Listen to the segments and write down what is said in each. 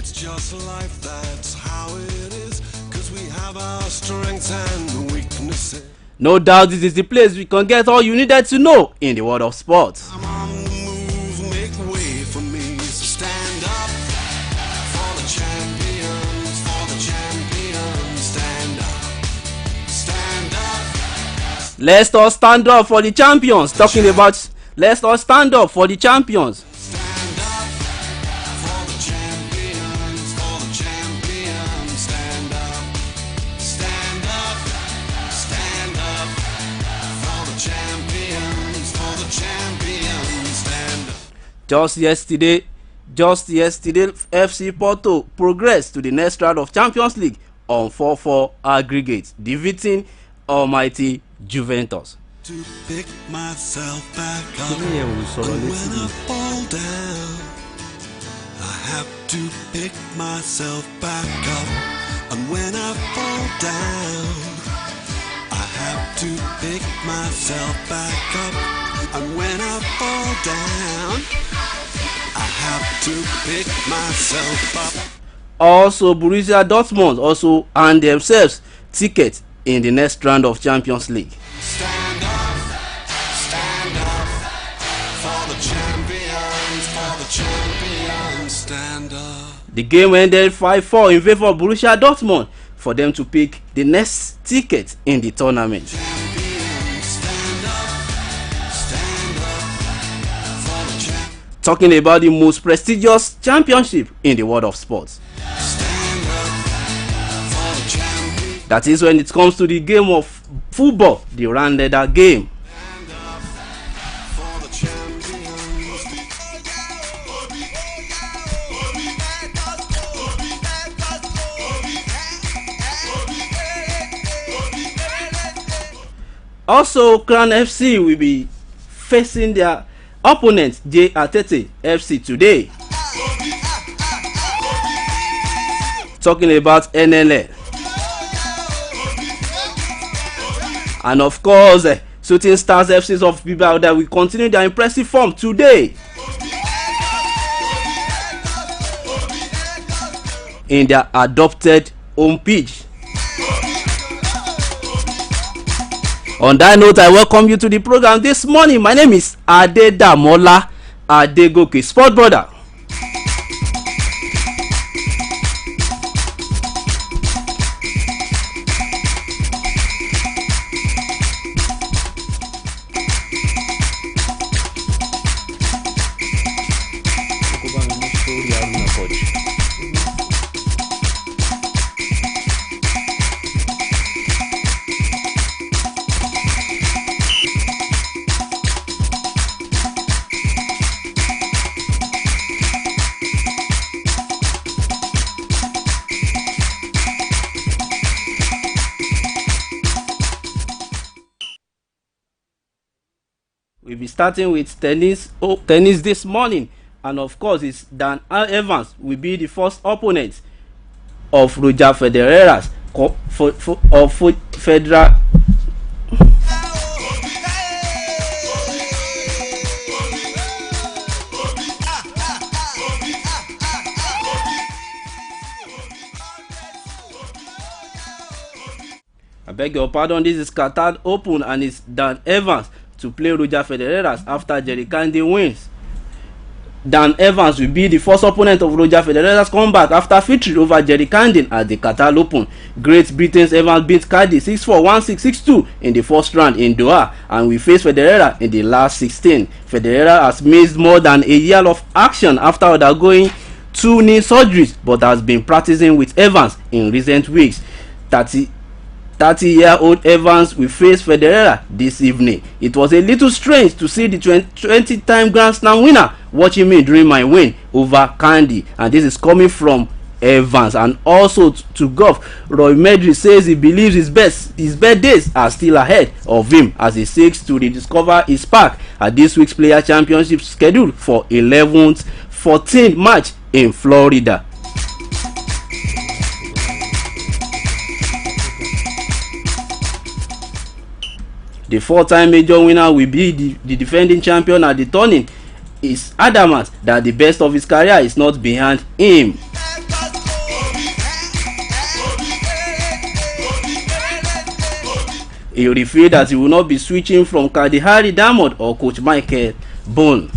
It's just life, that's how it is. Cause we have our strengths and weaknesses. No doubt this is the place we can get all you needed to know in the world of sports. I'm on the move, make way for me. So stand up for the champions, stand up, stand up. Let's all stand up for the champions. Talking about let's all stand up for the champions. Stand up for the champions, stand up, stand up, stand up for the champions, stand up. Just yesterday, FC Porto progressed to the next round of Champions League on 4-4 aggregate, defeating almighty Juventus. To pick myself back up, and when I fall down, I have to pick myself back up, and when I fall down, I have to pick myself back up, and when I fall down, I have to pick myself up. Also, Borussia Dortmund also earned themselves tickets in the next round of Champions League. Stand up for the champions, stand up. The game ended 5-4 in favor of Borussia Dortmund for them to pick the next ticket in the tournament. Champions, stand up for the champions. Talking about the most prestigious championship in the world of sports. Stand up for the champions. That is when it comes to the game of football, the rounded game. Stand up for the champions. Also, Crown FC will be facing their opponent J Atete FC today. Talking about NLL. And of course, Shooting Stars FCs of Bibao that will continue their impressive form today in their adopted home pitch. On that note, I welcome you to the program this morning. My name is Adedamola Adegoke, Sport Brother. We'll be starting with tennis this morning, and of course, it's Dan Evans will be the first opponent of Roger Federer's Federer. I beg your pardon. This is Qatar Open, and it's Dan Evans to play Roger Federer after Jerry Candy wins. Dan Evans will be the first opponent of Roger Federer's comeback after victory over Jerry Candy at the Qatar Open. Great Britain's Evans beat Cardi 6-4, 1-6, 6-2 in the first round in Doha, and will face Federer in the last 16. Federer has missed more than a year of action after undergoing 2 knee surgeries, but has been practicing with Evans in recent weeks. 30-year-old Evans will face Federer this evening. It was a little strange to see the 20-time Grand Slam winner watching me during my win over Candy, and this is coming from Evans. And also to golf, Roy Medri says he believes his best days are still ahead of him as he seeks to rediscover his spark at this week's Player Championship scheduled for 11th 14th match in Florida. The 4-time major winner will be the defending champion at the tourney. Is adamant that the best of his career is not behind him. He revealed that he will not be switching from Kadihari Diamond or Coach Michael Bone.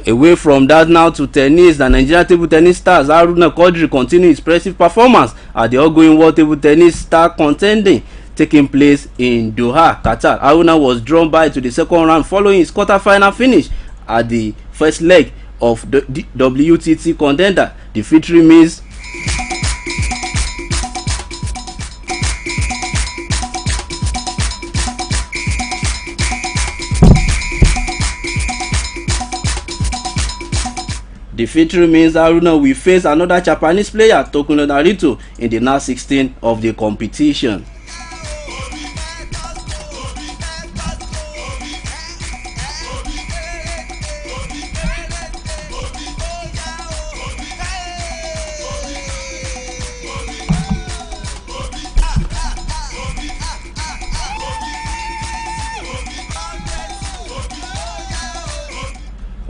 Away from that now to tennis, the Nigerian table tennis stars Haruna Quadri continue his impressive performance at the ongoing World Table Tennis Star Contending taking place in Doha, Qatar. Haruna was drawn by to the second round following his quarter-final finish at the first leg of the WTT Contender. The victory means Haruna will face another Japanese player, Tokuno Narito, in the last 16 of the competition.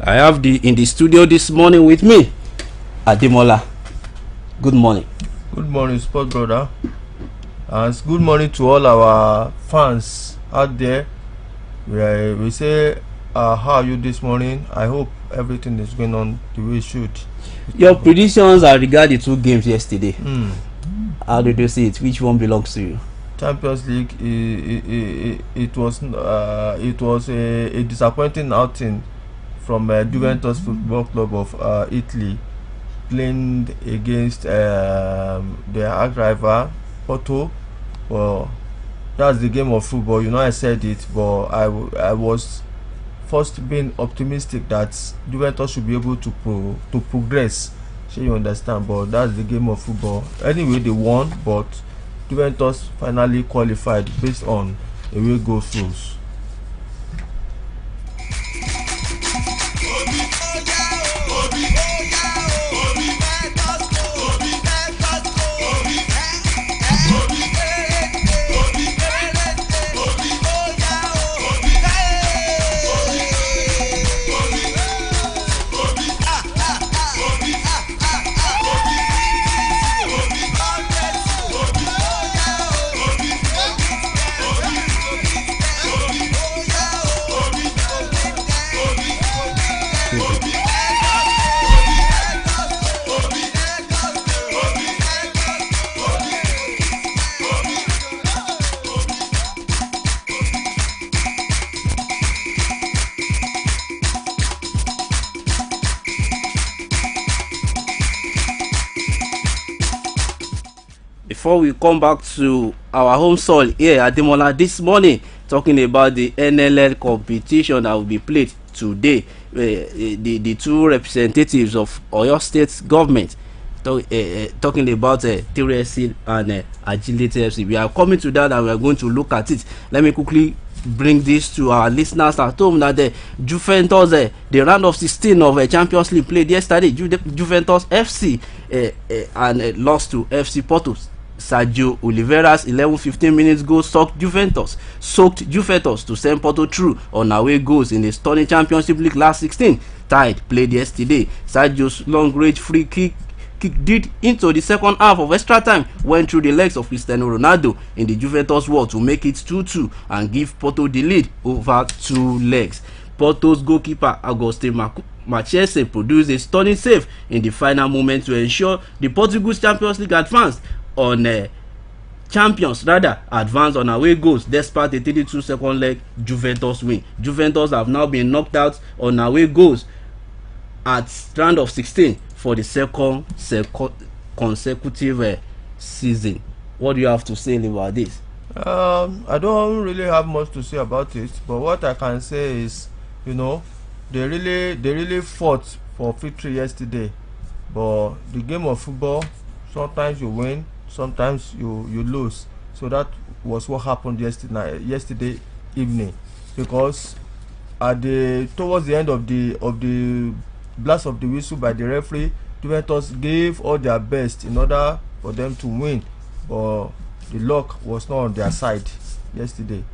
I have in the studio this morning with me, Ademola. Good morning. Good morning, sport brother. And good morning to all our fans out there. We say, how are you this morning? I hope everything is going on the way it should. Your predictions are regarding the two games yesterday. How did you see it? Which one belongs to you? Champions League. It was a disappointing outing from Juventus Football Club of Italy, playing against their arch rival Porto. Well, that's the game of football. You know, I said it, but I was first being optimistic that Juventus should be able to progress. So you understand, but that's the game of football. Anyway, they won, but Juventus finally qualified based on away goal rules. Before we come back to our home soil here at Ademola this morning, talking about the NLL competition that will be played today, the two representatives of Oyo State government talking about TRSC and Agility FC. We are coming to that and we are going to look at it. Let me quickly bring this to our listeners at home that the Juventus, the round of 16 of Champions League played yesterday. Juventus FC and lost to FC Porto. Sergio Oliveira's 11-15 minutes goal soaked Juventus to send Porto through on away goals in the stunning Championship League last 16. Tied played yesterday. Sergio's long range free kick did into the second half of extra time, went through the legs of Cristiano Ronaldo in the Juventus wall to make it 2-2 and give Porto the lead over two legs. Porto's goalkeeper Agustin Machese produced a stunning save in the final moment to ensure the Portuguese Champions League advanced on advance on away goals despite the 32 second leg Juventus win. Juventus have now been knocked out on away goals at round of 16 for the second consecutive season. What do you have to say about this? I don't really have much to say about it, but what I can say is, you know, they really fought for victory yesterday. But the game of football, sometimes you win, sometimes you lose. So that was what happened yesterday evening, because towards the end of the blast of the whistle by the referee, Juventus gave all their best in order for them to win. but the luck was not on their side yesterday.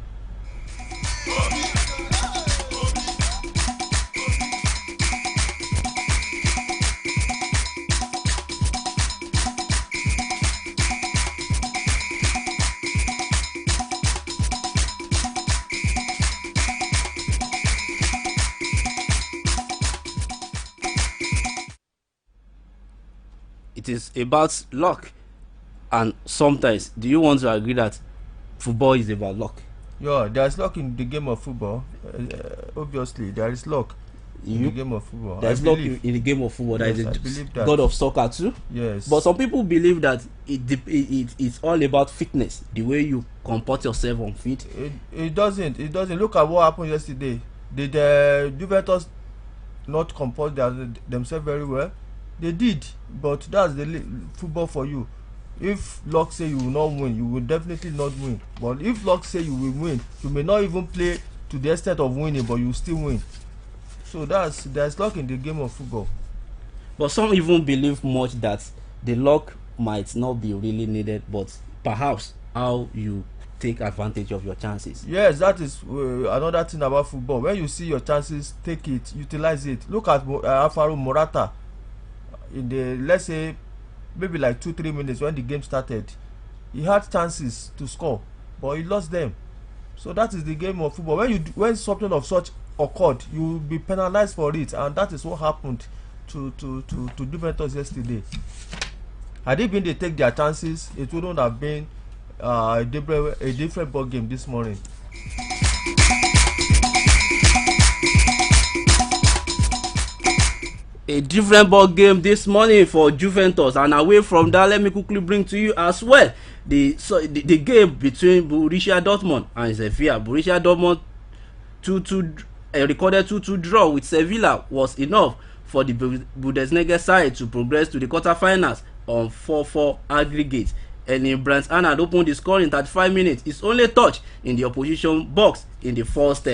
It is about luck, and sometimes, do you want to agree that football is about luck? Yeah, there is luck in the game of football. Obviously, there is luck in the game of football. There is luck in the game of football. Yes, there I is believe a that. god of soccer too. Yes. But some people believe that it's all about fitness, the way you comport yourself on field. It doesn't. It doesn't. Look at what happened yesterday. Did Juventus not comport themselves very well? They did, but that's the football for you. If luck say you will not win, you will definitely not win. But if luck say you will win, you may not even play to the extent of winning, but you will still win. So there's luck in the game of football. But some even believe much that the luck might not be really needed, but perhaps how you take advantage of your chances. Yes, that is another thing about football. When you see your chances, take it, utilize it. Look at Alvaro Morata. In the, let's say, maybe like 2-3 minutes when the game started, he had chances to score, but he lost them. So that is the game of football. When something of such occurred, you will be penalized for it, and that is what happened to Juventus yesterday. Had it been they take their chances, it wouldn't have been a different ball game this morning. A different ball game this morning for Juventus, and away from that, let me quickly bring to you as well the game between Borussia Dortmund and Sevilla. Borussia Dortmund recorded 2-2 draw with Sevilla was enough for the Bundesliga side to progress to the quarterfinals on 4-4 aggregate. Erling Brandt Haaland opened the score in 35 minutes. His only touch in the opposition box in the first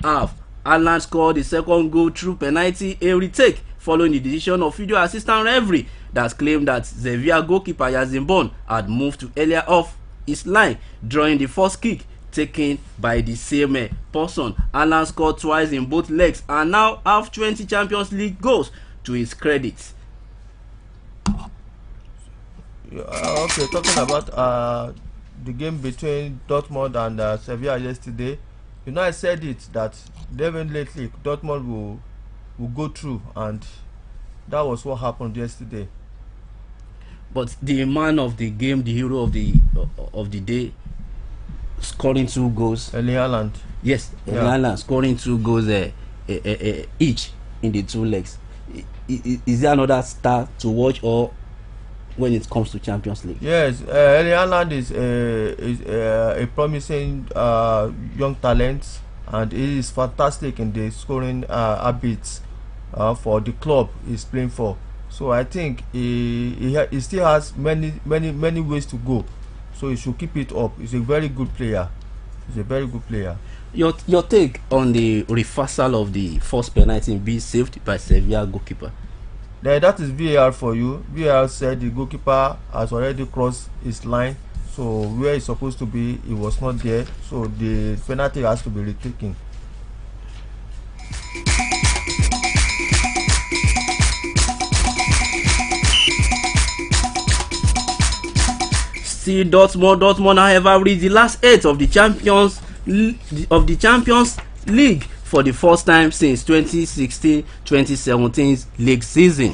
half. Haaland scored the second goal through penalty, a retake following the decision of video assistant referee that claimed that Sevilla goalkeeper Yasin Bon had moved to earlier off his line, drawing the first kick taken by the same person. Haaland scored twice in both legs and now have 20 Champions League goals to his credit. Okay, talking about the game between Dortmund and Sevilla yesterday, I said it that definitely Dortmund will go through, and that was what happened yesterday. But the man of the game, the hero of the day, scoring 2 goals. Erling Haaland. Yes, Erling Haaland scoring 2 goals each in the 2 legs. Is there another star to watch, or when it comes to Champions League? Yes, Erling Haaland is a promising young talent, and he is fantastic in the scoring habits for the club he's playing for. So I think he still has many ways to go. So he should keep it up. He's a very good player. Your take on the reversal of the first penalty being saved by Sevilla goalkeeper? That is VAR for you. VAR said the goalkeeper has already crossed his line, so where he's supposed to be, he was not there. So the penalty has to be retaken. Still Dortmund however reached the last 8 of the Champions League for the first time since 2016-2017 league season.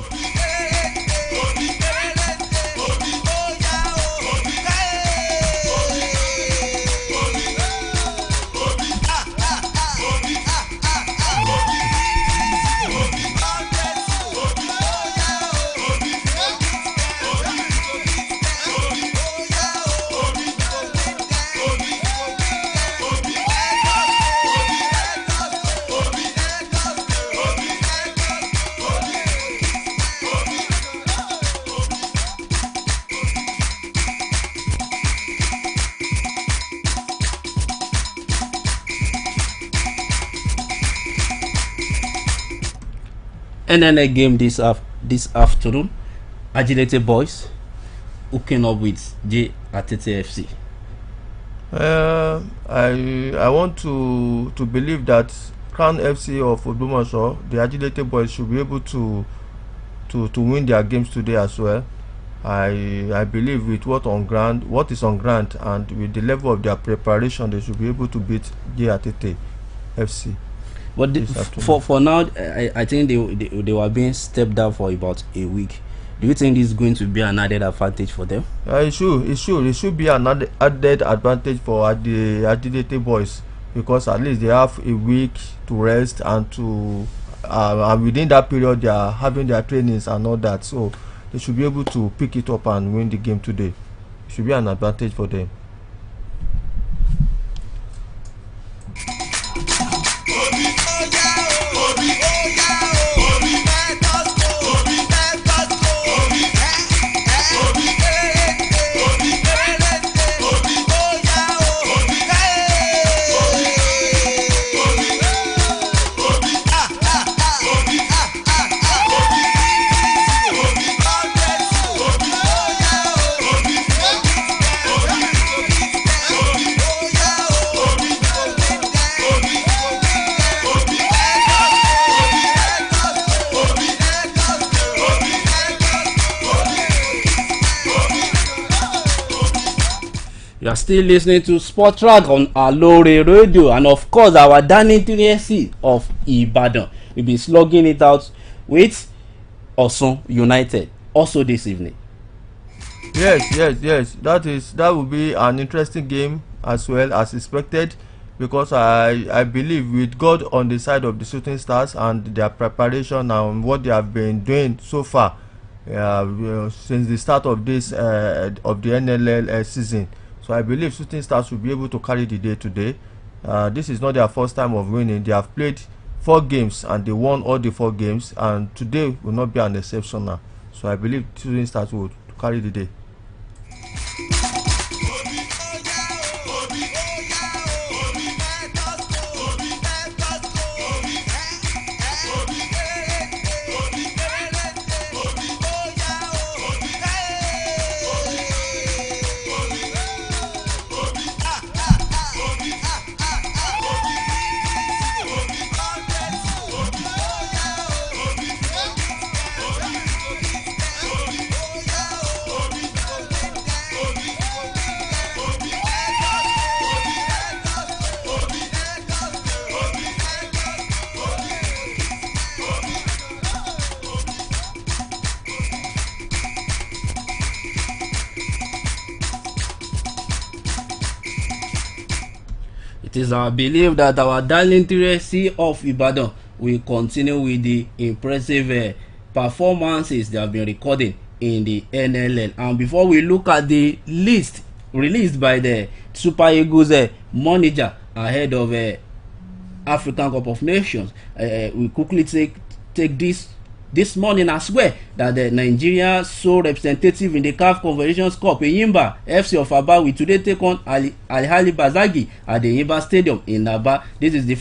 And then a game this afternoon, Agility Boys hooking up with J Atete FC? I want to believe that Crown FC of Ogbomoso, the Agility boys, should be able to win their games today as well. I believe with what is on ground, and with the level of their preparation, they should be able to beat J Atete FC. But for now, I think they were being stepped down for about a week. Do you think this is going to be an added advantage for them? It should be an added advantage for the Agility boys, because at least they have a week to rest, and and within that period they are having their trainings and all that, so they should be able to pick it up and win the game today. It should be an advantage for them. You are still listening to Sport Track on Aloore Radio, and of course our Danny FC of Ibadan will be slugging it out with Osun United also this evening. Yes. That will be an interesting game as well as expected, because I believe with God on the side of the Shooting Stars and their preparation and what they have been doing so far since the start of this of the NLL season. So I believe Shooting Stars will be able to carry the day today. This is not their first time of winning. They have played 4 games and they won all the 4 games, and today will not be an exception. So I believe Shooting Stars will carry the day. It is our belief that our darling FC of Ibadan will continue with the impressive performances they have been recording in the NLL. And before we look at the list released by the Super Eagles manager ahead of African Cup of Nations, we quickly take this morning as well that the Nigeria sole representative in the CAF Confederations Cup, Eyimba FC of Aba, will today take on Al-Ahli Bazagi at the Eyimba Stadium in Aba. This is the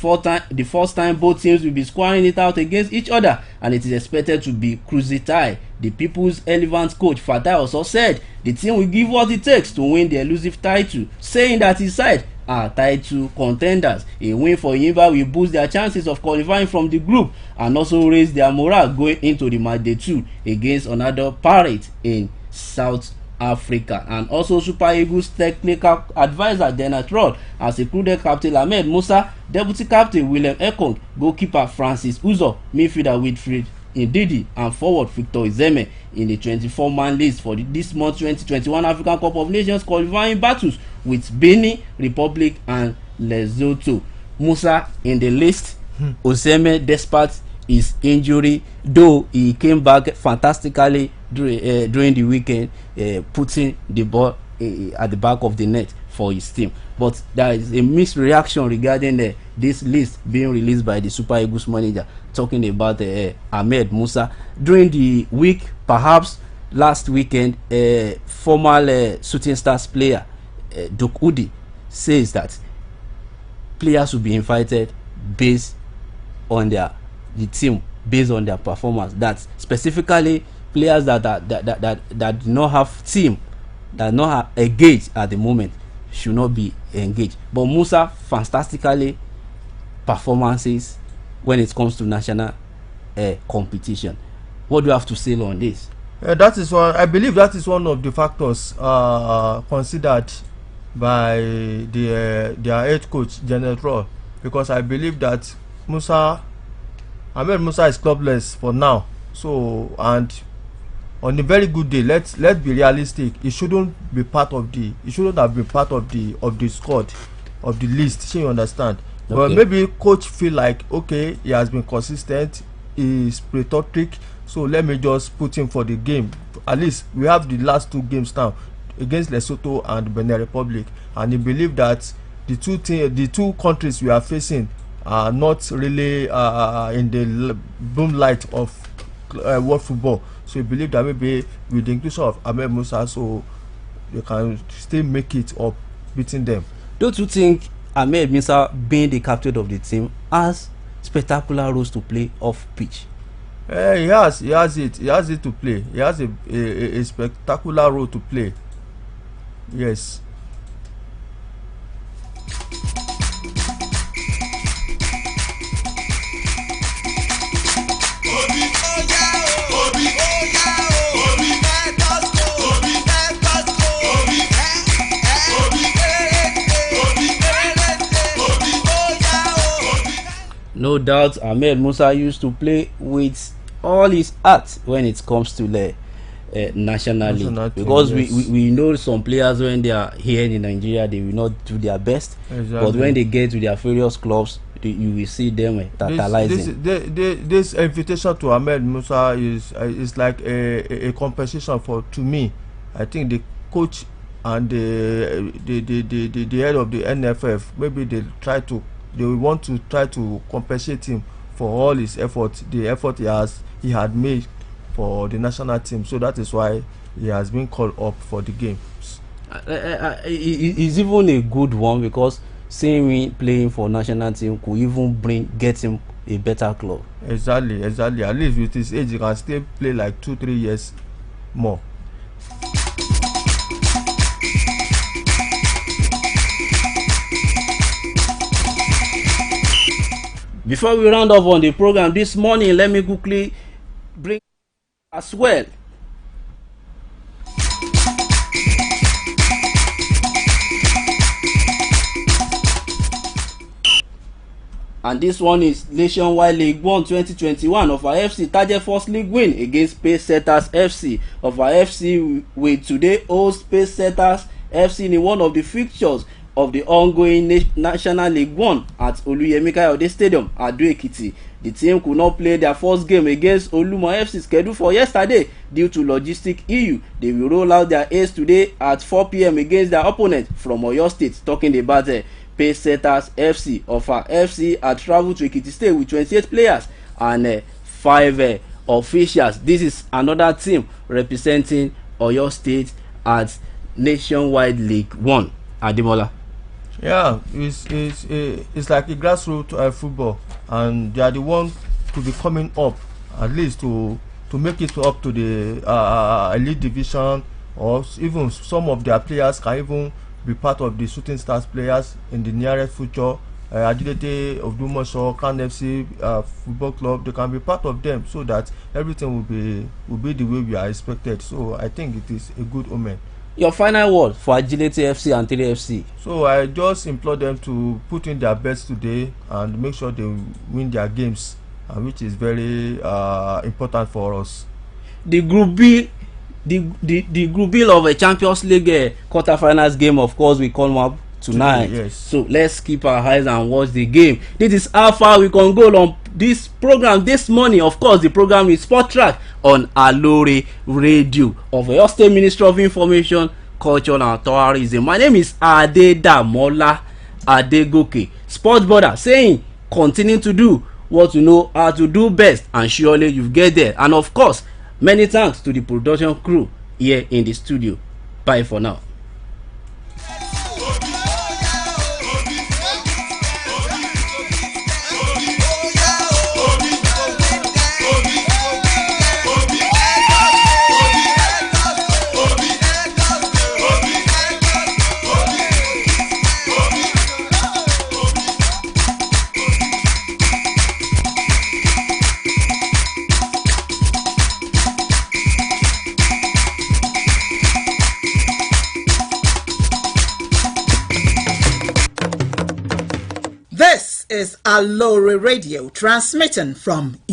first time both teams will be squaring it out against each other, and it is expected to be crucial tie. The People's Elephants coach Fatai also said the team will give what it takes to win the elusive title, saying that his side are title contenders. A win for Eyimba will boost their chances of qualifying from the group and also raise their morale going into the match day 2 against another pirate in South Africa. And also Super Eagles technical advisor Dennis Rod has included Captain Ahmed Musa, Deputy Captain William Ekong, goalkeeper Francis Uzo, midfielder Wilfred Ndidi, and forward Victor Izeme in the 24-man list for this month 2021 African Cup of Nations qualifying battles with Benin Republic and Lesotho. Musa in the list. Izeme, despite his injury, though he came back fantastically during the weekend, putting the ball at the back of the net for his team. But there is a mixed reaction regarding this list being released by the Super Eagles manager, talking about Ahmed Musa. During the week, perhaps last weekend, former Shooting Stars player Duke Udi says that players will be invited based on the team, based on their performance. That specifically players that do not have team that not engaged at the moment should not be engaged. But Musa fantastically performances when it comes to national competition. What do you have to say on this? That is one. I believe that is one of the factors considered by their head coach General, because I believe that Ahmed Musa is clubless for now. So, and on a very good day, let's be realistic. He shouldn't have been part of the squad, of the list. You understand? Okay. But maybe coach feel like, okay, he has been consistent, he is patriotic, so let me just put him for the game. At least we have the last 2 games now against Lesotho and Benin Republic, and he believe that the two countries we are facing are not really in the boom light of world football. So he believe that maybe with the inclusion of Ahmed Musa, so they can still make it up beating them. Don't you think Ahmed Musa, being the captain of the team, has spectacular roles to play off pitch? He has it to play. He has a spectacular role to play. Yes. No doubt Ahmed Musa used to play with all his heart when it comes to the national league, because yes, we know some players, when they are here in Nigeria, they will not do their best. Exactly. But when they get to their various clubs, you will see them tantalizing. This invitation to Ahmed Musa is like a compensation to me. I think the coach and the head of the NFF, maybe they want to try to compensate him for all his effort, the effort he had made for the national team. So that is why he has been called up for the games. It's even a good one, because seeing him playing for national team could even get him a better club. Exactly. At least with his age, he can still play like 2-3 years more. Before we round off on the program this morning, let me quickly bring as well. And this one is Nationwide League 1 2021 of our FC target first league win against Pace Setters FC. Of our FC will today host Pace Setters FC in one of the fixtures of the ongoing National League 1 at Oluyemi Kayode Stadium, Ado Ekiti. The team could not play their first game against Olumo FC scheduled for yesterday due to logistic issue. They will roll out their ace today at 4 p.m. against their opponent from Oyo State. Talking about Pace Setters FC. Of our FC had traveled to Ekiti State with 28 players and 5 officials. This is another team representing Oyo State at Nationwide League 1. Ademola. Yeah, it's like a grassroots football, and they are the ones to be coming up, at least to make it up to the elite division, or even some of their players can even be part of the Shooting Stars players in the nearest future. Agility of Dumoso, Can FC football club, they can be part of them, so that everything will be the way we are expected. So I think it is a good omen. Your final word for Agility FC and 3FC? So I just implore them to put in their best today and make sure they win their games, which is very important for us. The Group B, the Group B of a Champions League quarterfinals game, of course, we come up tonight. Yes. So let's keep our eyes and watch the game. This is how far we can go on this program this morning. Of course, the program is Sport Track on Aloore Radio of your State Ministry of Information, Culture and Tourism. My name is Adedamola Adegoke, Sports Brother, saying continue to do what you know how to do best, and surely you get there. And of course, many thanks to the production crew here in the studio. Bye for now. This is Aloore Radio, transmitting from